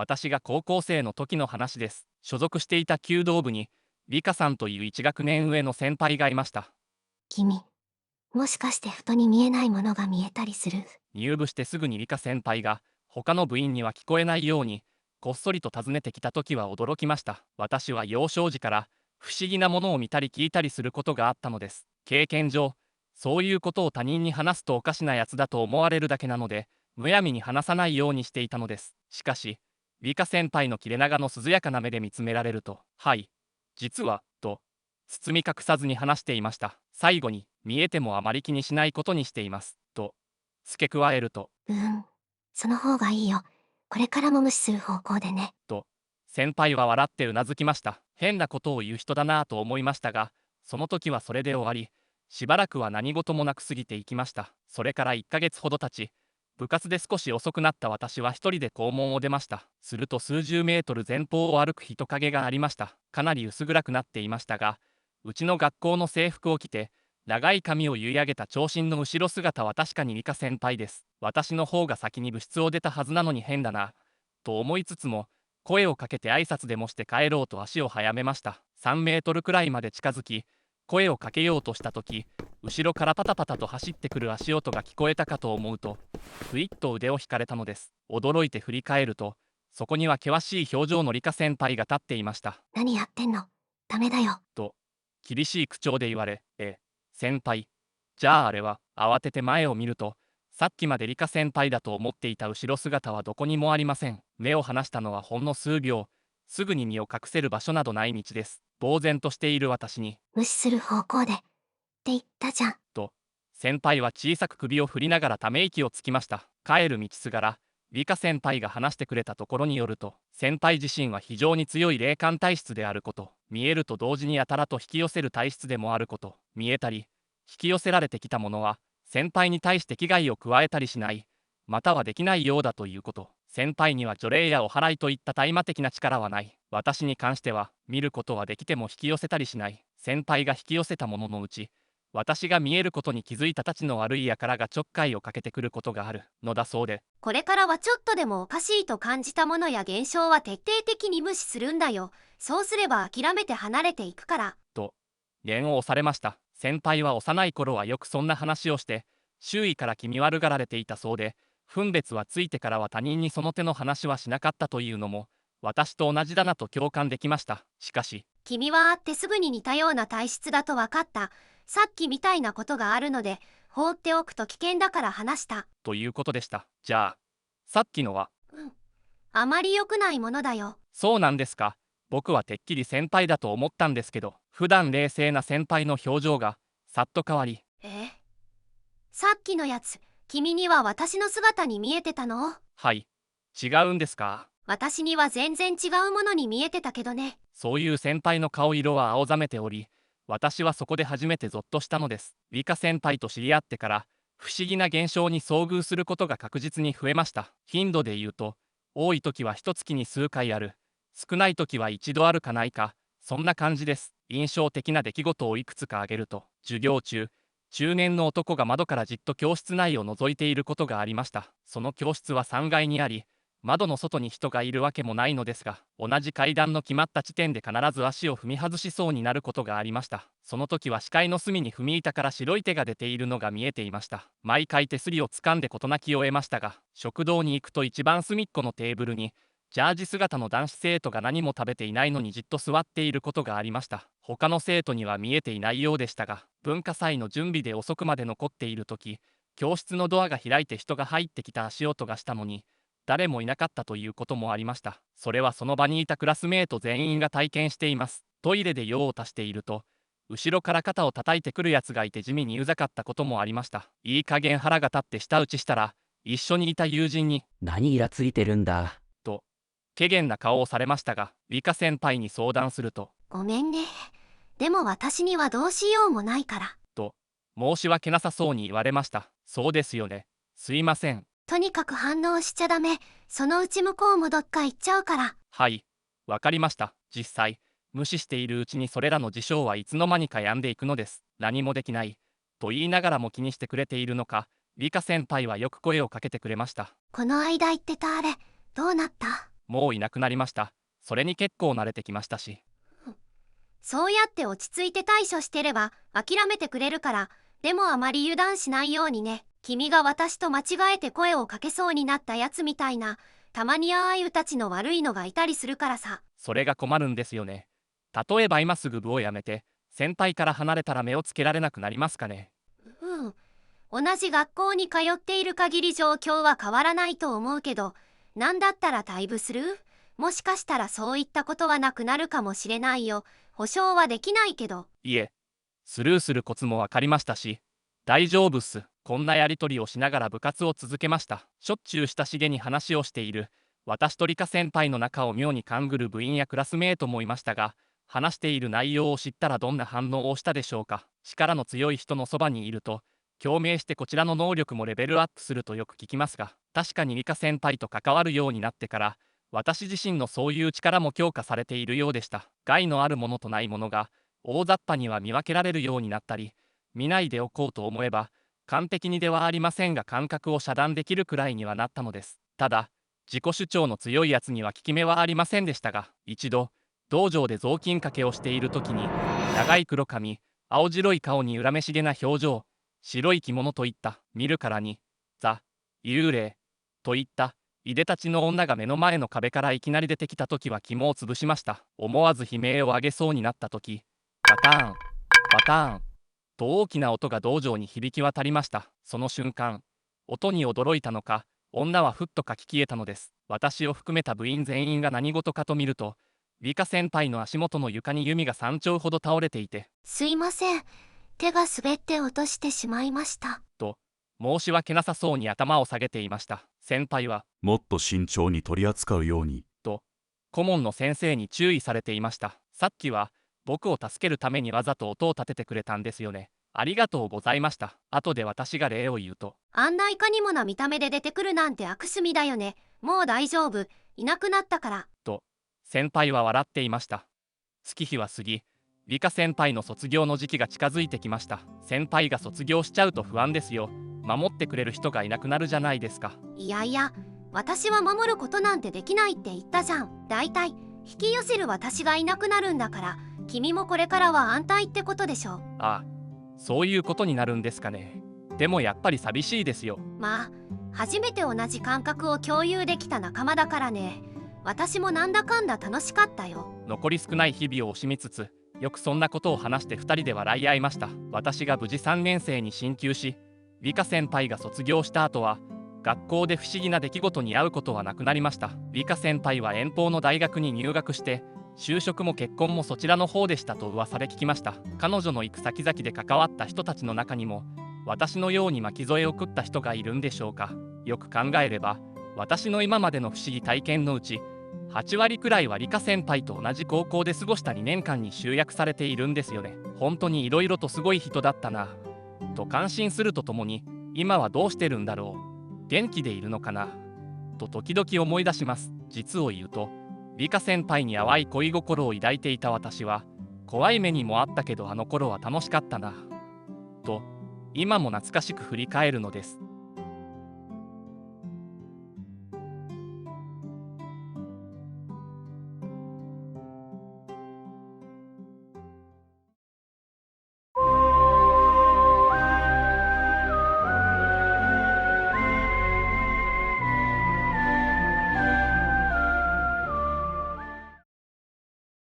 私が高校生の時の話です。所属していた弓道部に、理香さんという1学年上の先輩がいました。君、もしかしてふとに見えないものが見えたりする？入部してすぐに理香先輩が、他の部員には聞こえないように、こっそりと訪ねてきた時は驚きました。私は幼少時から、不思議なものを見たり聞いたりすることがあったのです。経験上、そういうことを他人に話すとおかしなやつだと思われるだけなので、むやみに話さないようにしていたのです。しかし、理科先輩の切れ長の涼やかな目で見つめられると、はい、実は、と、包み隠さずに話していました。最後に、見えてもあまり気にしないことにしています、と、付け加えると、その方がいいよ。これからも無視する方向でね。と、先輩は笑ってうなずきました。変なことを言う人だなぁと思いましたが、その時はそれで終わり、しばらくは何事もなく過ぎていきました。それから1ヶ月ほど経ち、部活で少し遅くなった私は一人で校門を出ました。すると数十メートル前方を歩く人影がありました。かなり薄暗くなっていましたが、うちの学校の制服を着て、長い髪を結い上げた長身の後ろ姿は確かに理科先輩です。私の方が先に部室を出たはずなのに変だな、と思いつつも、声をかけて挨拶でもして帰ろうと足を速めました。3メートルくらいまで近づき、声をかけようとした時、後ろからパタパタと走ってくる足音が聞こえたかと思うと、ふいっと腕を引かれたのです。驚いて振り返ると、そこには険しい表情の理科先輩が立っていました。何やってんの？ダメだよ。と、厳しい口調で言われ、先輩。じゃああれは、慌てて前を見ると、さっきまで理科先輩だと思っていた後ろ姿はどこにもありません。目を離したのはほんの数秒、すぐに身を隠せる場所などない道です。呆然としている私に、無視する方向で。って言ったじゃん。と、先輩は小さく首を振りながらため息をつきました。帰る道すがら、理科先輩が話してくれたところによると、先輩自身は非常に強い霊感体質であること、見えると同時にやたらと引き寄せる体質でもあること、見えたり、引き寄せられてきたものは、先輩に対して危害を加えたりしない、またはできないようだということ、先輩には除霊やお祓いといった大麻的な力はない。私に関しては、見ることはできても引き寄せたりしない。先輩が引き寄せたもののうち、私が見えることに気づいたたちの悪い輩がちょっかいをかけてくることがあるのだそうで、これからはちょっとでもおかしいと感じたものや現象は徹底的に無視するんだよ。そうすれば諦めて離れていくから。と念を押されました。先輩は幼い頃はよくそんな話をして、周囲から気味悪がられていたそうで、分別はついてからは他人にその手の話はしなかったというのも、私と同じだなと共感できました。しかし、君は会ってすぐに似たような体質だと分かった。さっきみたいなことがあるので、放っておくと危険だから話した。ということでした。じゃあ、さっきのは、うん。あまり良くないものだよ。そうなんですか。僕はてっきり先輩だと思ったんですけど、普段冷静な先輩の表情が、さっと変わり、さっきのやつ、君には私の姿に見えてたの？はい、違うんですか。私には全然違うものに見えてたけどね。そういう先輩の顔色は青ざめており、私はそこで初めてゾッとしたのです。理科先輩と知り合ってから、不思議な現象に遭遇することが確実に増えました。頻度で言うと、多い時は一月に数回ある、少ない時は一度あるかないか、そんな感じです。印象的な出来事をいくつか挙げると、授業中、中年の男が窓からじっと教室内を覗いていることがありました。その教室は3階にあり、窓の外に人がいるわけもないのですが、同じ階段の決まった地点で必ず足を踏み外しそうになることがありました。その時は視界の隅に踏み板から白い手が出ているのが見えていました。毎回手すりを掴んで事なきを得ましたが、食堂に行くと一番隅っこのテーブルに、ジャージ姿の男子生徒が何も食べていないのにじっと座っていることがありました。他の生徒には見えていないようでしたが、文化祭の準備で遅くまで残っている時、教室のドアが開いて人が入ってきた足音がしたのに、誰もいなかったということもありました。それはその場にいたクラスメート全員が体験しています。トイレで用を足していると、後ろから肩を叩いてくるやつがいて地味にうざかったこともありました。いい加減腹が立って舌打ちしたら、一緒にいた友人に、何イラついてるんだ。と、怪げな顔をされましたが、理科先輩に相談すると、ごめんね。でも私にはどうしようもないから。と、申し訳なさそうに言われました。そうですよね。すいません。とにかく反応しちゃダメ。そのうち向こうもどっか行っちゃうから。はい、わかりました。実際、無視しているうちにそれらの事象はいつの間にか止んでいくのです。何もできない。と言いながらも気にしてくれているのか、理科先輩はよく声をかけてくれました。この間言ってたあれ、どうなった？もういなくなりました。それに結構慣れてきましたし。そうやって落ち着いて対処してれば諦めてくれるから。でもあまり油断しないようにね。君が私と間違えて声をかけそうになったやつみたいな、たまにああいうたちの悪いのがいたりするからさ。それが困るんですよね。例えば今すぐ部を辞めて先輩から離れたら目をつけられなくなりますかね。うん。同じ学校に通っている限り状況は変わらないと思うけど、なんだったら退部する？もしかしたらそういったことはなくなるかもしれないよ。保証はできないけど。いえ、スルーするコツも分かりましたし、大丈夫っす。こんなやり取りをしながら部活を続けました。しょっちゅう親しげに話をしている私と理科先輩の仲を妙に勘ぐる部員やクラスメートもいましたが、話している内容を知ったらどんな反応をしたでしょうか。力の強い人のそばにいると共鳴してこちらの能力もレベルアップするとよく聞きますが、確かに理科先輩と関わるようになってから私自身のそういう力も強化されているようでした。害のあるものとないものが大雑把には見分けられるようになったり、見ないでおこうと思えば完璧にではありませんが感覚を遮断できるくらいにはなったのです。ただ自己主張の強いやつには効き目はありませんでしたが、一度道場で雑巾掛けをしている時に長い黒髪、青白い顔に恨めしげな表情、白い着物といった見るからにザ・幽霊といったいでたちの女が目の前の壁からいきなり出てきた時は肝を潰しました。思わず悲鳴を上げそうになった時、バターンバターンと大きな音が道場に響き渡りました。その瞬間、音に驚いたのか女はふっとかき消えたのです。私を含めた部員全員が何事かと見ると、理科先輩の足元の床に弓が3丁ほど倒れていて、すいません。手が滑って落としてしまいました。と申し訳なさそうに頭を下げていました。先輩はもっと慎重に取り扱うように。と顧問の先生に注意されていました。さっきは僕を助けるためにわざと音を立ててくれたんですよね。ありがとうございました。後で私が礼を言うと、あんないかにもな見た目で出てくるなんて悪趣味だよね。もう大丈夫。いなくなったから。と先輩は笑っていました。月日は過ぎ、理科先輩の卒業の時期が近づいてきました。先輩が卒業しちゃうと不安ですよ。守ってくれる人がいなくなるじゃないですか。いやいや、私は守ることなんてできないって言ったじゃん。だいたい引き寄せる私がいなくなるんだから、君もこれからは安泰ってことでしょ。ああ、そういうことになるんですかね。でもやっぱり寂しいですよ。まあ、初めて同じ感覚を共有できた仲間だからね。私もなんだかんだ楽しかったよ。残り少ない日々を惜しみつつ、よくそんなことを話して2人で笑い合いました。私が無事3年生に進級し、理科先輩が卒業した後は学校で不思議な出来事に遭うことはなくなりました。理科先輩は遠方の大学に入学して就職も結婚もそちらの方でしたと噂で聞きました。彼女の行く先々で関わった人たちの中にも私のように巻き添えを食った人がいるんでしょうか。よく考えれば私の今までの不思議体験のうち8割くらいは理科先輩と同じ高校で過ごした2年間に集約されているんですよね。本当にいろいろとすごい人だったなと感心するとともに、今はどうしてるんだろう、元気でいるのかなと時々思い出します。実を言うと理科先輩に淡い恋心を抱いていた私は怖い目にもあったけどあの頃は楽しかったなと今も懐かしく振り返るのです。